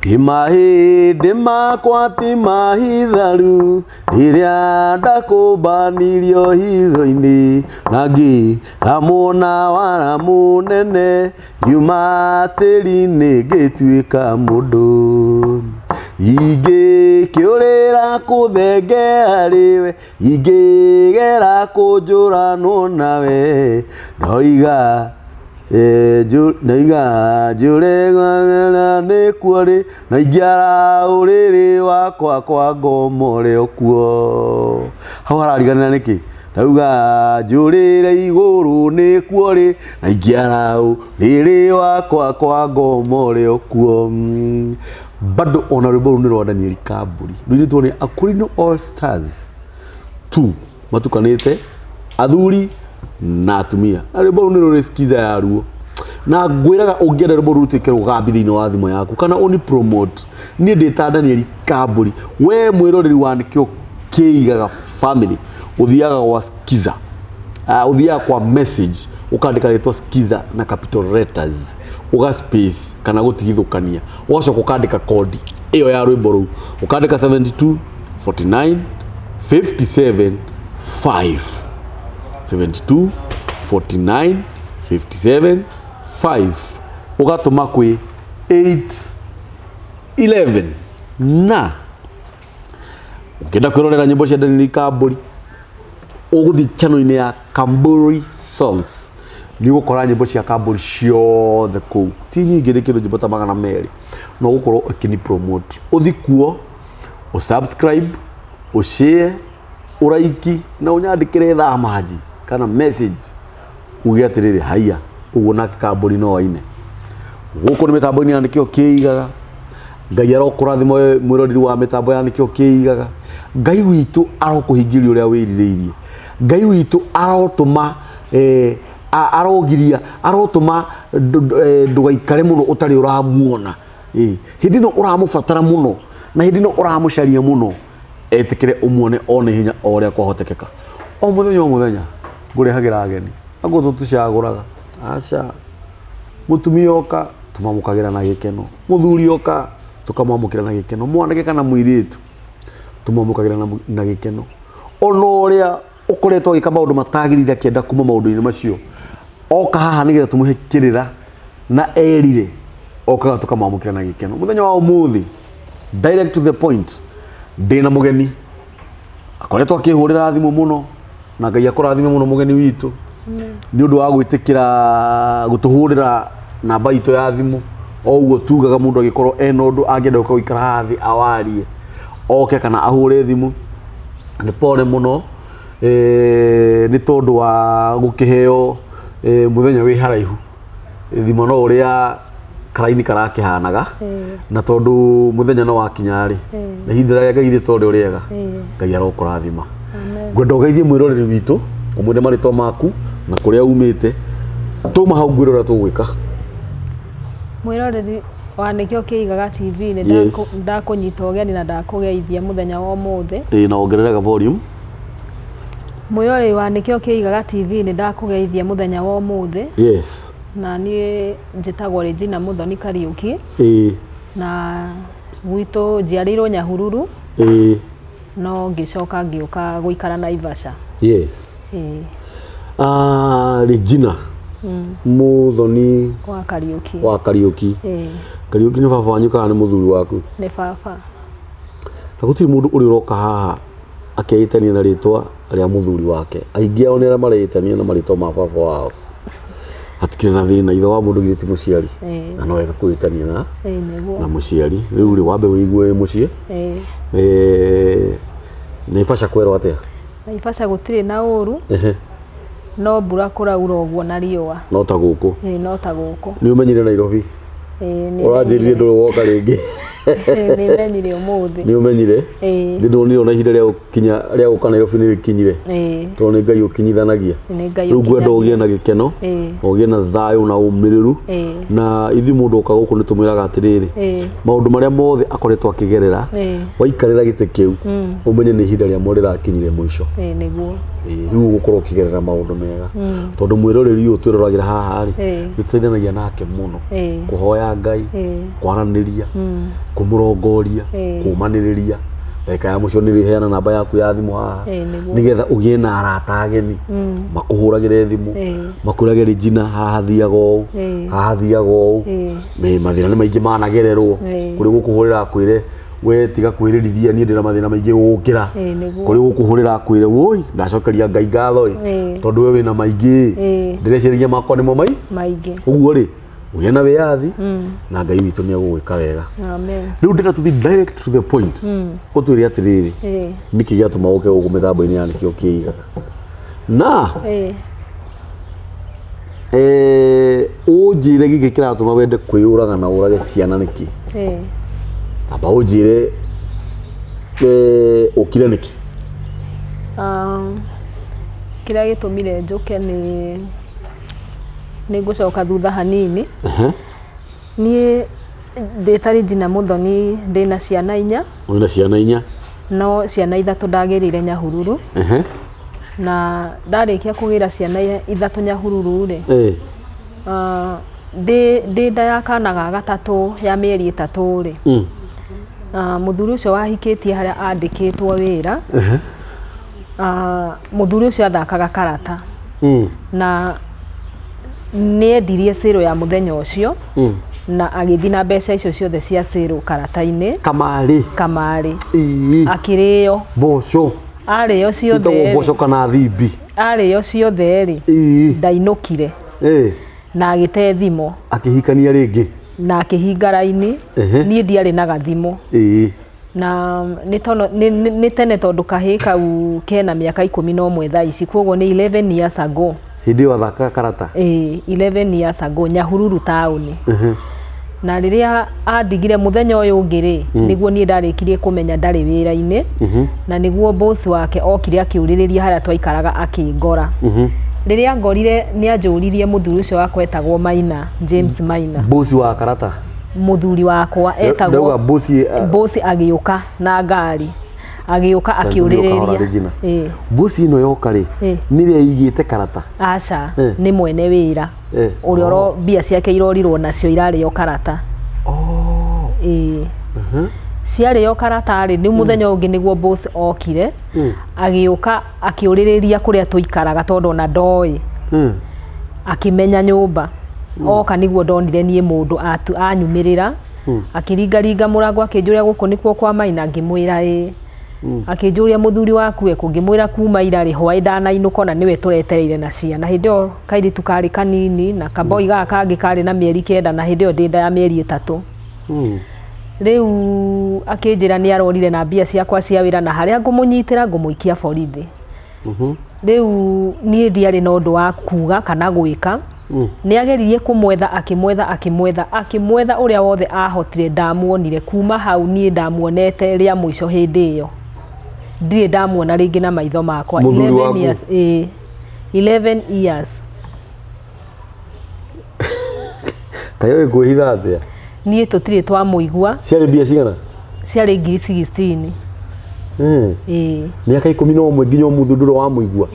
Mahĩndĩ makwa ti mahitharu rĩrĩa ndakũmbanirio hitho-inĩ na ngĩramwona wara mũnene ngiuma tĩri-inĩ ngĩtuĩka mũndũ. Ingĩkĩũrĩra kũthengera rĩwe, ingĩgera kũnjũranwo nawe, noiga njũre nĩ kuo na ingĩara ũrĩrĩ wakwa kwa ngomore okuo. Hau harariganĩra nĩkĩ? Ndauga njũrĩre igũrũ nĩ kuo na ingĩara ũrĩrĩ wakwa kwa ngomore okuo. Bado ona rwĩmbo rũu nĩ rwa Daniel Kambũri, rũinĩtwo nĩ Akurino All Stars 2 matukanĩte athuri na atumia. Na rwĩmbo rũu nĩ rũrĩ skiza ya ruo, na ngwĩraga ũngĩenda rwĩmbo rũu rũtuĩke rũgambi thĩinĩ wa thimũ yaku kana ũni promote, niĩ ndĩta Daniel Kambũri, we mwĩroreri wa nĩkĩo kĩigaga family, ũthiaga gwa skiza, ũthiaga kwa message ũkandĩka rĩtwa skiza na capital letters, uga space kana gũtigithũkania, ũgacoka ũkandĩka kodi ĩyo ya rwĩmbo rũu, ũkandĩka 72 49 57 5 72 49 57 5, ugatũma kwĩ 811. Na ũkĩenda kwĩrorera nyĩmbo cia Daniel Kambũri, ũgũthiĩ channel-inĩ ya Kambũri Songs, nĩ ũgũkora nyĩmbo cia Kambũri ciothe kũu, ti nyingĩ, nĩ kĩndũ nyĩmbo ta 200, no ũgũkorwo ũkĩni promote. Ũthi kuo ũsubscribe, ũshare, ũraiki na ũnyandĩkĩre thamaji kana message, uge atĩrĩrĩ haiya ũguo nake Kambũri no aine. Gũkũ nĩ mĩtambo-inĩ ya nĩkĩo kĩigaga, Ngai arokũrathima mwĩroreri wa mĩtambo ya nĩkĩo kĩigaga. Ngai witũ arokũhingĩria ũrĩa wĩrirĩirie. Ngai witũ arotũma arotũma ndũgaikare mũno ũtarĩ ũramuona. Hĩndĩ ĩno ũramũbatara mũno na hĩndĩ ĩno ũramũcaria mũno, etĩkĩre ũmuone one hinya o ũrĩa kwahotekeka. O mũthenya ngũrehagĩra ageni, angũ tũticagũraga, aca. Mũtumia oka tũmamũkagĩra na gĩkeno, mũthuri oka tũkamwamũkĩra na gĩkeno, mwanake kana mũirĩtu tũmwamũkagĩra na gĩkeno. Ona ũrĩa ũkoretwo agĩka maũndũ matagĩrĩire akĩenda kuma maũndũ-inĩ macio, oka haha nĩgetha tũmũhe kĩrĩra na erire, okaga tũkamwamũkĩra na gĩkeno. Mũthenya wa ũmũthĩ, direct to the point, ndĩna mũgeni akoretwo akĩhũrĩra thimũ mũno, na Ngai akũrathime mũno mũgeni witũ nĩ ũndũ wa gwĩtĩkĩra gũtũhũrĩra namba itũ ya thimũ. O ũguo tugaga mũndũ agĩkorwo ena ũndũ angĩenda gũikara haha thĩ awarie, oke kana ahũre thimũ. Nĩ pole mũno nĩ tondũ wa gũkĩheo mũthenya wĩ haraihu, thimũ no ũrĩa karaini karakĩhanaga, na tondũ mũthenya no wakinya-rĩ, na ihinda rĩrĩa Ngai rĩtwa rĩega, Ngai arokũrathima. Ngwenda ũgeithie mwĩroreri witũ, ũmwĩre marĩtwa maku na kũrĩa umĩte, tũma hau ngwĩre ũrĩa tũgwĩka. Mwĩroreri wa nĩkĩo kĩigaga TV nĩ ndakũnyita ũgeni na ndakũgeithia mũthenya wa ũmũthĩ. Na ongereraga volume. Mwĩroreri wa nĩkĩo kĩigaga TV nĩ ndakũgeithia mũthenya wa ũmũthĩ. Yes. Na niĩ njĩtagwo Regina Muthoni Kariuki. Na gwitũ njiarĩirwo Nyahururu. No ngĩcoka ngĩũka gũikara Naivasha. Yes. Regina Muthoni wa Kariuki. Kariuki nĩ baba wanyu kana nĩ mũthuri waku? Nĩ baba. Na gũtirĩ mũndũ ũrĩ ũroka haha akeĩtania na rĩtwa rĩa mũthuri wake. Aingĩ ao nĩ arĩa mareĩtania na marĩtwa ma baba wao. Hatikĩrĩ na thĩna, ithe wa mũndũ githĩ ti mũciari, na no wega kwĩtania na mũciari. Rĩu rĩ wambe wĩigue mũciĩ. Naivasha kwerwo atĩa? Naivasha gũtirĩ na ũru, no mbura kũraura ũguo na riũa. No ta gũkũ? No ta gũkũ. Nĩ ũmenyire Nairobi? Ũranjĩrire ndũrĩ woka rĩngĩ? Nĩ menyire ũmũthĩ. Nĩ ũmenyire? Ndĩronire ona ihinda rĩa gũka Nairobi nĩ rĩkinyire, tondũ nĩ Ngai ũkinyithanagia. Rĩu ngwenda ũgĩe na gĩkeno, ũgĩe na thayũ na ũmĩrĩru, na ithuĩ mũndũ oka gũkũ nĩ tũmwĩraga atĩrĩrĩ, maũndũ marĩa mothe akoretwo akĩgerera, waikarĩra gĩtĩ kĩu, ũmenye nĩ ihinda rĩamo rĩrakinyire mũico. Nĩguo. riu gukorwo kigerera maundu mega tondu mwiroreri uyu twiroragera haha ri gituteithanagia nake muno kuhoya Ngai kwaraniria kumurongoria kumaniriria reka ya mucio niri heana namba yaku ya thimu haha nigetha ugie na arata ageni makuhuragire thimu makuragire jina haha thiaga uu mathina ni maingi managererwo kuri gukuhurira kwire we tiga kwirithia ni ndira mathina maingi gukira kuri gukuhurira kwire woi ndacokeria Ngai ngatho tondu we wina maingi ndireciria makwa nimo maingi uguo ri ugie na wiathi na Ngai witu ni agugwika wega amen riu ndira to the direct to the point utwiri atiriri niki giatuma uke guku mithambo-ini ya nikio kiigaga na ujire giki kiratuma wende kwiyuraga na urage ciana niki aba ujire ukire niki kira gitumire njuke ni ngucoka thutha hanini nie nditari jina muthoni ndina ciana 4 wina ciana 4 no ciana 3 ndagerire Nyahururu na ndarikia kugira ciana 3 Nyahururu ri ndi nda ya kana ga gatatu ya mieri 3 ri muthuri ucio wahikitie haria andikitwo wira muthuri ucio athakaga karata na niendirie cero ya muthenya ucio na agithi na mbeca icio ciothe cia cero karata-ini kamari akirio boco ario ciothe boco kana thimbi ario ciothe ri ndainukire na agite thimo akihikania ringi na akihinga raini nie ndiari na gathimo na ni tene tondu kahi kau kena miaka 11 thaa ici koguo ni 11 years ago hindi wathaka karata 11 years ago Nyahururu town na riria andigire muthenya uyu ungiri niguo nie ndarikirie kumenya ndari wira-ini na niguo boss wake okire akiuririria haria twaikaraga akingora riria ngorire ni anjuririe muthuri ucio wakwa etagwo Maina James Maina boss wa karata muthuri wakwa etagwo boss agiuka na ngari agiuka akiuririria bosi ino yoka ri niwe igite karata aca ni mwene wira uri oro bia ciake irorirwo nacio irari yo karata ciari yo karata ri ni muthenya ungi niguo boss okire agiuka akiuririria kuria tuikaraga tondu na ndoi akimenya nyumba oka niguo ndonire nie mundu anyumirira akiringaringa murango akinjuria guku nikuo kwa Maina ngimwira akinjuria muthuri waku kungimwira kuma irari hwai ndanainuka na niwe turetereire na ciana hindio kairi tukari kanini na kaboi gaka kangi kari na mieri 9 na hindio ndinda ya mieri 3 riu akinjira ni arorire na mbia ciakwa cia wira na haria ngumunyitira ngumuikia borithi riu nie ndiari na undu wa kuga kana gwika ni ageririe kumwetha akimwetha uria wothe ahotire ndamuonire kuma hau nie ndamuonete ria muico hindi iyo ndire ndamuona ringi na maitho makwa 11 years 11 years kayo ikuhitha atia nie tutire twa muigua ciari bia cigana ciari ngiri 16 miaka 11 nginya muthunduro wa muigua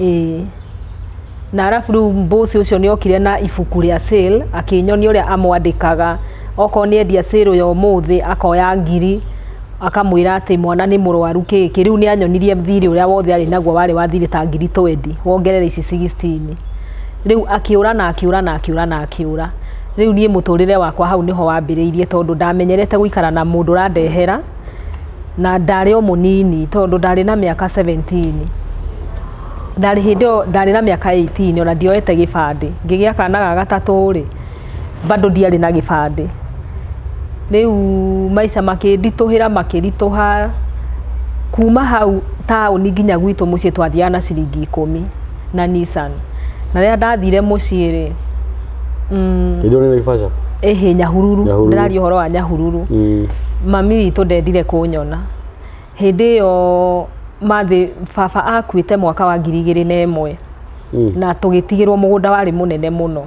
na arafu riu boss ucio ni okire na ibuku ria sale akinyonia uria amwandikaga oko ni endia sale yo muthi akoya ngiri akamwira ati mwana ni murwaru kiki riu ni anyonirie thiri uria wothe ari naguo wari wa thiri ta ngiri 20 wongerera ici 16 riu akiura riu nie muturire wakwa hau niho wambiriirie tondu ndamenyerete guikara na mundu randehera na ndari o munini tondu ndari na miaka 17 ndari hindio ndari na miaka 18 ona ndioete gibande ngigia kana ga gatatu ri bado ndiari na gibande riu maisha makirituha kuma hau tauni nginya gwitu mucii twathiana ciringi 10 na Nissan na ria ndathire mucii ri ndio ni Naivasha Nyahururu ndari horo wa Nyahururu mami witu ndendire kunyona hindi yo mathi baba akuite mwaka wa 2001 na tugitigirwo mugunda wari munene muno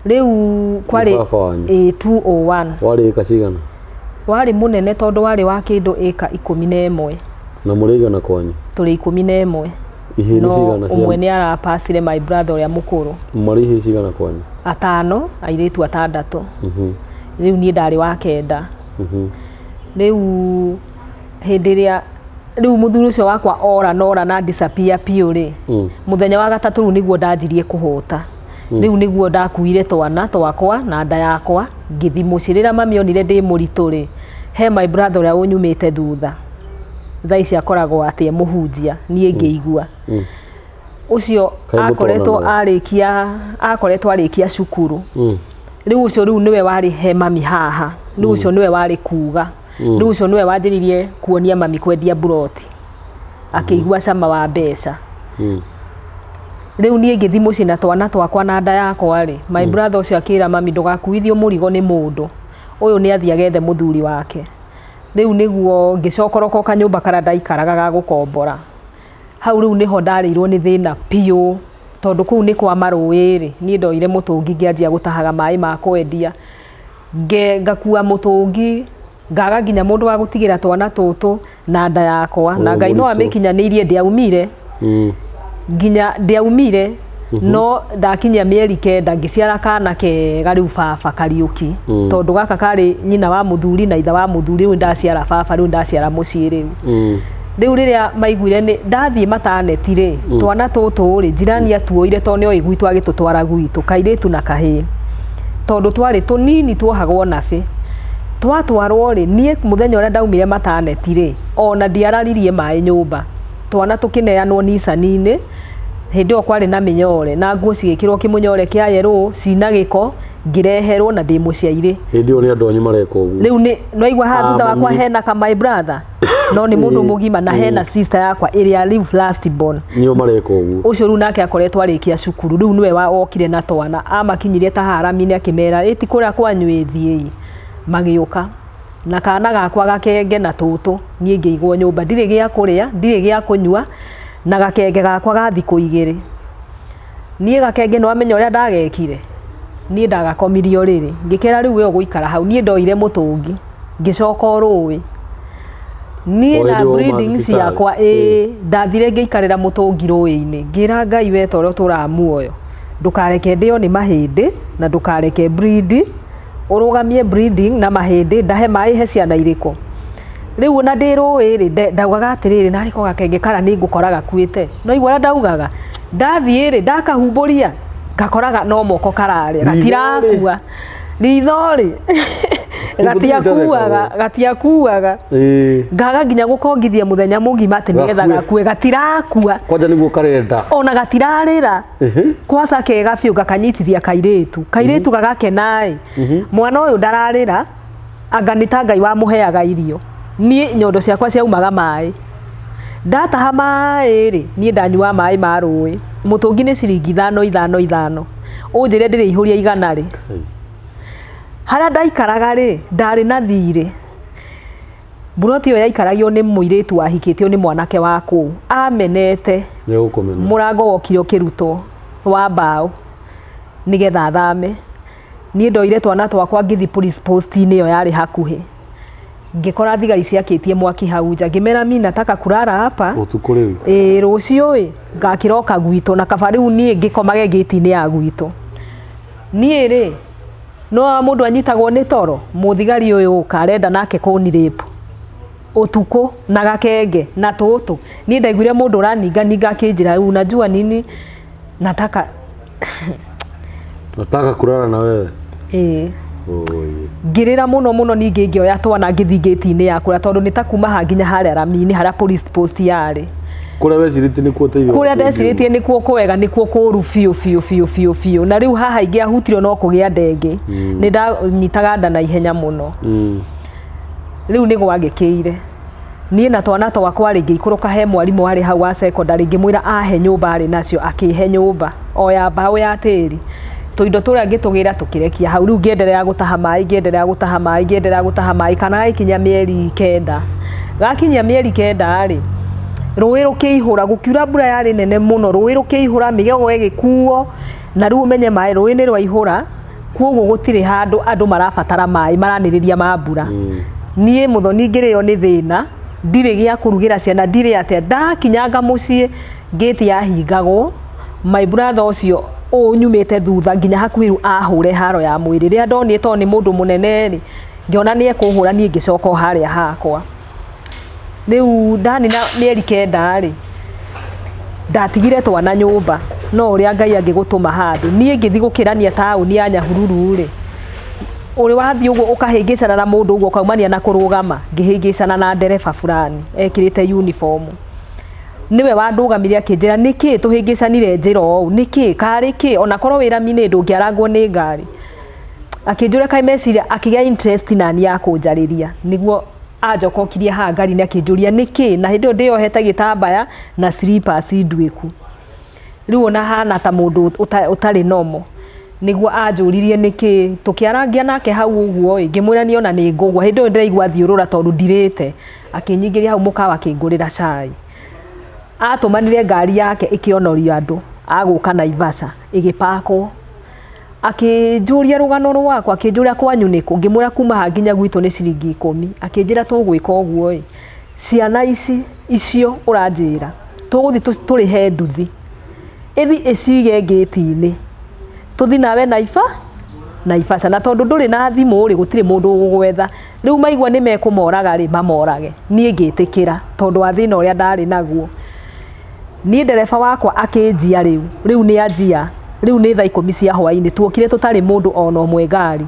riu kwari 201 wari eka cigana wari munene tondu wari wa kindu eka 11 na muriga na kwanyu turi 11 no umwe nĩ arapacire my brother ũrĩa mũkũrũ. Marĩ ihĩ cigana kwanyu? 5, airĩtu 6. Rĩu niĩ ndarĩ wa 9. Rĩu hĩndĩ ĩrĩa rĩu mũthuri ũcio wakwa ora na disappear piũ rĩ, mũthenya wa gatatũ rĩu nĩguo ndanjirie kũhũta. Rĩu nĩguo ndakuire twana twakwa na nda yakwa ngĩthi mũciĩ. Rĩrĩa mami onire ndĩ mũritũ rĩ, he my brother ũrĩa ũnyumĩte thutha, thaa ici akoragwo atĩ mũhunjia, niĩ ngĩigua. Ũcio akoretwo arĩkia cukuru. Rĩu ũcio rĩu nĩwe warĩ he mami haha, rĩu ũcio nĩwe warĩ kuga, rĩu ũcio nĩwe wanjĩrĩirie kuonia mami kwendia buroti, akĩigua cama wa mbeca. Rĩu niĩ ngĩthi mũciĩ na twana twakwa na nda yakwa rĩ, my brother ũcio akĩra mami ndũgakuithio mũrigo nĩ mũndũ, ũyũ nĩ athiĩ agethe mũthuri wake. Rĩu nĩguo ngĩcokoroka kanyũmba karĩa ndaikaraga ga gũkombora. Hau rĩu nĩho ndarĩirwo nĩ thĩna piũ, tondũ kũu nĩ kwa marũĩ rĩ, niĩ ndoire mũtũngi ngĩanjia gũtahaga maĩ ma kwendia, ngakua mũtũngi, ngaga nginya mũndũ wa gũtigĩra twana tũtũ na nda yakwa, na Ngai no amĩkinyanĩirie ndiaumire. Nginya ndiaumire, no ndakinyia mĩeri 9 ngĩciara kana kega rĩu baba Kariũki, tondũ gaka karĩ nyina wa mũthuri na ithe wa mũthuri, rĩu ndaciara baba, rĩu ndaciara mũciĩ rĩu. Rĩu rĩrĩa maiguire nĩ ndathiĩ mataneti rĩ, twana tũtũ rĩ, njirani atuoire tondũ nĩoĩ gwitũ agĩtũtwara gwitũ, kairĩtu na kahĩĩ, tondũ twarĩ tũnini tuohagwo nabe. Twatwarwo rĩ, niĩ mũthenya ũrĩa ndaumire mataneti rĩ, ona ndiararirie maĩ nyũmba, twana tũkĩneanwo nicani-inĩ. Hĩndĩ ĩyo kwarĩ na mĩnyore na nguo cigĩkĩrwo kĩmũnyore kĩa yerũ cina gĩko, ngĩreherwo na ndĩ mũciairĩ. Hĩndĩ ĩyo nĩ andũ anyu mareka ũguo? Rĩu nĩ noigua haha thutha wakwa hena ka my brother, no nĩ mũndũ mũgima, na hena sister yakwa ĩrĩa live last born. Nĩo mareka ũguo? Ũcio rĩu nake akoretwo arĩkia cukuru, rĩu nĩwe wokire na twana, amakinyirie ta harami-inĩ akĩmera ĩti kũrĩa kwanyu ĩthiĩ, magĩũka na kana gakwa gakenge na tũtũ, niĩ ngĩigwo nyũmba, ndirĩ gĩa kũrĩa, ndirĩ gĩa kũnyua, na gakenge gakwa ga thikũ 2. Niĩ gakenge no amenya ũrĩa ndagekire, niĩ ndagakomirio rĩrĩ, ngĩkera rĩu ĩyo gũikara hau, niĩ ndoire mũtũngi ngĩcoka rũĩ, niĩ na breeding ciakwa ndathire ngĩikarĩra mũtũngi rũĩ-inĩ, ngĩra Ngai we toro tũramuoyo, ndũkareke ndĩo nĩ mahĩndĩ na ndũkareke breed, ũrũgamie breeding na mahĩndĩ, ndahe maĩ he ciana irĩkũ. Rĩu ona ndĩ rũĩ rĩ, ndaugaga atĩrĩrĩ narĩ ko gakenge kara nĩ ngũkora gakuĩte, no igua ndaugaga ndathiĩ rĩ, ndakahumbũria ngakoraga no moko kararĩa, gatirakua ritho rĩ gatiakuaga, ngaga nginya gũkongithia mũthenya mũgima atĩ nĩgetha gakue, gatirakua kwanja nĩguo karenda, ona gatirarĩra. Kwaca kega biũ gakanyitithia kairĩtu gagakena, mwana ũyũ ndararĩra, anga nĩ ta Ngai wamũheaga irio. Niĩ nyondo ciakwa ciaumaga maĩ, ndataha maĩ rĩ, niĩ ndanyua maĩ ma rũĩ, mũtũngi nĩ ciringi 5 ũnjĩre ndĩrĩihũria 100 rĩ. Harĩa ndaikaraga rĩ, ndarĩ na thirĩ. Buroti ĩyo yaikaragio nĩ mũirĩtu wahikĩtio nĩ mwanake wa kũu, amenete mũrango wokire ũkĩrutwo wa mbaũ nĩgetha athame. Niĩ ndoire twana twakwa ngĩthi police post-inĩ ĩyo yarĩ hakuhĩ, ngĩkora thigari ciakĩtie mwaki hau nja, ngĩmera mimi nataka kulala hapa ũtukũ rĩu, rũciũ ngakĩroka gwitũ, na kaba rĩu niĩ ngĩkomage gate-inĩ ya gwitũ. Niĩ rĩ, no mũndũ anyitagwo nĩ toro, mũthigari ũyũ karenda nake kũni rape ũtukũ na gakenge na tũtũ. Niĩ ndaiguire mũndũ ũraninga akĩnjĩra unajua nini, nataka kulala na wewe. Ngĩrĩra mũno ningĩ ngĩoya twana ngĩthi gate-inĩ yakwa, tondũ nĩ ta kuma ha nginya harĩa rami-inĩ harĩa police post yarĩ. Kũrĩa wecirĩtie nĩkuo ũteithio? Kũrĩa ndecirĩtie nĩkuo kwega, nĩkuo kũru biũ, na rĩu haha ingĩahutirio no kũgĩa ndenge, nĩ ndanyitaga nda na ihenya mũno. Rĩu nĩ gwagĩkĩire, niĩ na twana twakwa rĩ ngĩikũrũka he mwarimũ warĩ hau wa secondary, ngĩmwĩra ahe nyũmba arĩ nacio, akĩhe nyũmba o ya mbaũ ya tĩri, tũindo tũrĩa ngĩtũgĩra tũkĩrekia hau. Rĩu ngĩenderea gũtaha maĩ, kana gaikinya mĩeri 9. Gakinyia mĩeri 9 rĩ, rũĩ rũkĩihũra, gũkiura mbura yarĩ nene mũno, rũĩ rũkĩihũra, mĩgego ĩgĩkuo, na rĩu umenye maĩ rũĩ nĩ rwaihũra, kwoguo gũtirĩ handũ andũ marabatara maĩ, maranĩrĩria ma mbura. Niĩ mũthoni ngĩrĩo nĩ thĩna, ndirĩ gĩa kũrugĩra ciana, ndirĩ atĩa, ndakinyanga mũciĩ gate yahingagwo my brother ucio nyumite thutha nginya hakuhĩ ahũre haro ya mwĩrĩ rĩrĩa ndonire to nĩ mũndũ mũnene rĩ ngiona nĩ ekũhũra niĩ ngĩcoka harĩa hakwa rĩu ndani na mĩeri 9 rĩ ndatigire twana nyũmba no ũrĩa Ngai angĩgũtũma handũ niĩ ngĩthi gũkĩrania taũni ya Nyahururu rĩ ũrĩ wathi ũguo ũkahĩngĩcana na mũndũ ũguo kaumania na kũrũgama ngĩhĩngĩcana na ndereba fulani ekĩrĩte uniform niwe wandũgamire akĩnjĩra nĩkĩ tũhĩngĩcanire njĩra ũũ nĩkĩ karĩ kĩ ona korwo wĩra mine ndũngĩarangwo nĩ ngari akĩnjũra kaĩ meciria akĩgĩa interest na ni ya kũnjarĩria niguo ajokokirie ha ngari na akĩnjũria nĩkĩ na hĩndĩ ĩyo ndĩyohete gĩtambaya na slippers nduĩku rĩu ona hana ta mũndũ ũtarĩ nomo niguo anjũririe nĩkĩ tũkĩarangia nake hau ũguo ngĩmwĩra nĩ ona nĩ ngũgwa hĩndĩ ĩyo ndĩraigua thiũrũra tondũ ndirĩte akĩnyingĩria hau mũkawa akĩngũrĩra cai atũmanire ngari yake ĩkĩonoria andũ agũka Naivasha ĩgĩpakwo akĩnjũria rũgano rwakwa akĩnjũria kwanyu nĩkũ ngĩmwĩra kuma ha nginya gwitũ nĩ ciringi 10 akĩnjĩra tũgwĩka ũguo ciana icio ũranjĩra tũgũthi tũrĩhe nduthi ĩthi ĩcige ngĩti-inĩ tũthi nawe Naivasha na tondũ ndũrĩ na thimũ rĩ gũtirĩ mũndũ ũgwetha rĩu maigua nĩ mekũmoraga rĩ mamorage niĩ ngĩtĩkĩra tondũ wa thĩna ũrĩa ndarĩ naguo niĩ ndereba wakwa akĩnjia rĩu nĩ anjia rĩu nĩ thaa 10 cia hwaĩ-inĩ tuokire tũtarĩ mũndũ ona ũmwe ngari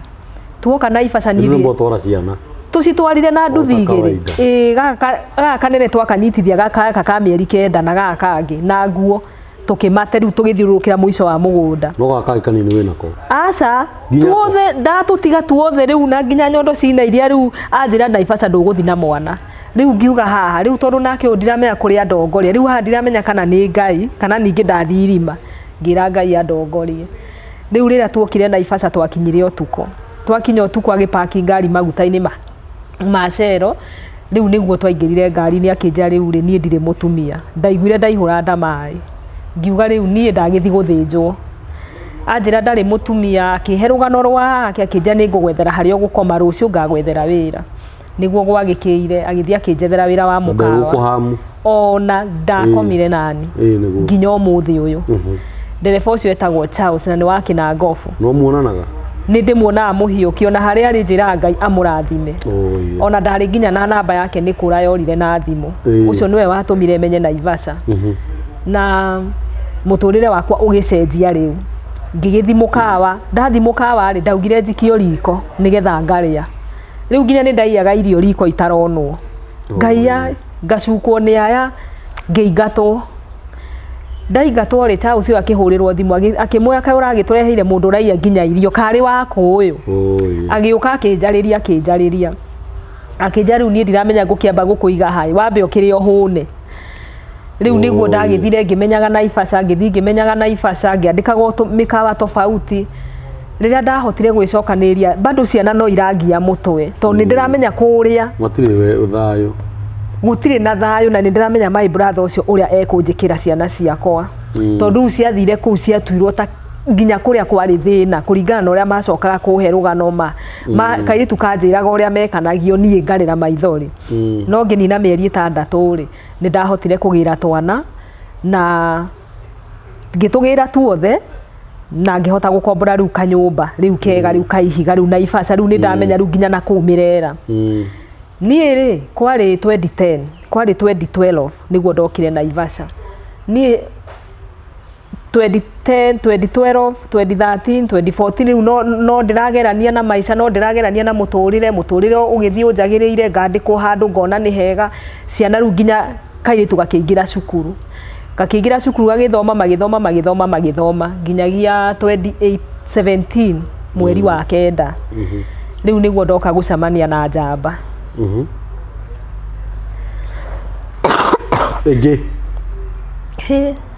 tuoka Naivasha niĩ tucitwarire na nduthi igĩrĩ gaka kanene twakanyitithia gaka ka mĩeri 9 na gaka kangĩ na nguo tũkĩmate rĩu tũgĩthiũrũrũkĩra mũico wa mũgũnda no gaka kanini wĩ nako aca tuothe ndatũtiga tuothe rĩu na nginya nyondo cina iria rĩu anjĩra Naivasha ndũgũthi na mwana rĩu ngiuga haha rĩu tondũ nake ndiramenya kũrĩa ndongoria rĩu haha ndiramenya kana nĩ Ngai kana ningĩ ndathi irima ngira Ngai andongorie rĩu rĩrĩa tuokire Naivasha twakinyire ũtukũ twakinya ũtukũ agĩpaki ngari maguta-inĩ ma cero rĩu nĩguo twaingĩrire ngari-inĩ akĩnjĩra rĩu niĩ ndirĩ mũtumia ndaiguire ndaihũra nda maĩ ngiuga rĩu niĩ ndagĩthi gũthĩnjwo anjĩra ndarĩ mũtumia akĩhe rũgano rwake akĩnjĩra nĩ ngũgwethera harĩa ũgũkoma rũciũ ngagwethera wĩra niguo gwagĩkĩire agĩthiĩ akĩnjethera wĩra wa mũkawa ona ndakomire nani nginya ũmũthĩ ũyũ ndereba ũcio etagwo Charles na nĩ wa Kinangofu no muonanaga nĩ ndĩmuonaga mũhiũki ona harĩa arĩ njĩra Ngai amũrathime ona ndarĩ nginya na namba yake nĩ kũra yorire na thimũ ũcio nĩwe watũmire menye Naivasha na mũtũrĩre wakwa ũgĩcenjia rĩu ngĩgĩthi mũkawa ndathi mũkawa rĩ ndaugire njikio riko nĩgetha ngarĩa rĩu nginya nĩ ndaiyaga irio riko itaronwo ngaia ngacukwo nĩ aya ngĩingatwo ndaingatwo rĩ Charles ũcio akĩhũrĩrwo thimũ akĩmwĩra kaĩ ũragĩtũreheire mũndũ ũraiya nginya irio karĩ wako ũyũ agĩũka akĩnjarĩria akĩnja rĩu niĩ ndiramenya ngũkĩamba gũkũiga haĩ wambe ũkĩrĩ ohũne rĩu nĩguo ndagĩthire ngĩmenyaga Naivasha ngĩandĩkagwo mĩkawa tofauti rĩrĩa ndahotire gwĩcokanĩria bado ciana no irangia mũtwe tondũ nĩ ndĩramenya kũrĩa gũtirĩ na thayũ na nĩ ndĩramenya my brother ũcio ũrĩa ekũnjĩkĩra ciana ciakwa tondũ ciathire kũu ciatuirwo ta nginya kũrĩa kwarĩ thĩna kũringana na ũrĩa macokaga kũhe rũgano kairĩtu kanjĩraga ũrĩa mekanagio niĩ ngarĩra maithori no ngĩnina mĩeri 6 rĩ nĩ ndahotire kũgĩra twana na ngĩtũgĩra tuothe na ngĩhota gũkombora rĩu kanyũmba rĩu kega rĩu kaihiga rĩu Naivasha rĩu nĩ ndamenya rĩu nginya na kũmĩrera niĩ rĩ kwarĩ 2010 kwarĩ 2012 nĩguo ndokire Naivasha niĩ 2010 2012 2013 2014 rĩu no ndĩragerania na maica no ndĩragerania na mũtũrĩre ũgĩthiĩ ũnjagĩrĩire ngandĩkwo handũ ngona nĩ hega ciana rĩu nginya kairĩtu gakĩingĩra cukuru magĩthoma nginyagia 2017 mweri wa 9 rĩu nĩguo ndoka gũcamania na njamba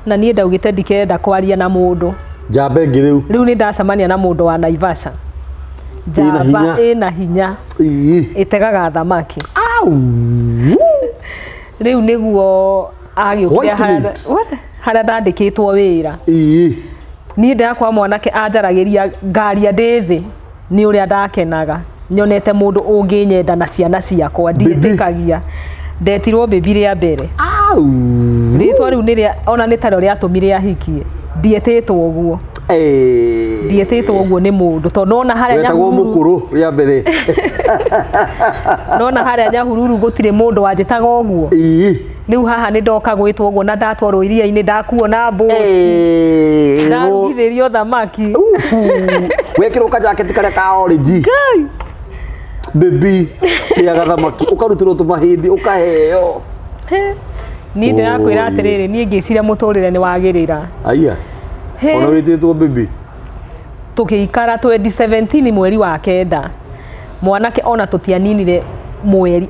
na niĩ ndaugĩte ndikenda kwaria na mũndũ njamba ĩngĩ rĩu nĩ ndacamania na mũndũ wa Naivasha njamba ĩna hinya ĩtegaga thamaki rĩu nĩguo agĩũkire harĩa ndandĩkĩtwo wĩra niĩ ndakwa mwanake anjaragĩria ngaria ndĩ thĩ nĩ ũrĩa ndakenaga nyonete mũndũ ũngĩnyenda na ciana ciakwa ndiĩtĩkagia ndetirwo baby rĩa mbere Ritwa riu niria ona ni taryo riatumire ahikie ndietitwo uguo ndietitwo uguo ni mundu tondu ona haria Nyahururu mukuru ria mbere nona haria Nyahururu gutire mundu wanjitaga uguo riu haha ni ndoka gwitwo uguo na ndatwarwo iria-ini ndakuo na mbuti ndarugithirio thamaki wekirwo kajaketi karia ka orange baby ria gathamaki ukarutirwo tumahindi ukaheo ni ndirakwira atiriri ni ngiciria muturire ni wagirira aya ona wititwo baby tukikara 2017 mweri wa kenda mwanake ona tutianinire mweri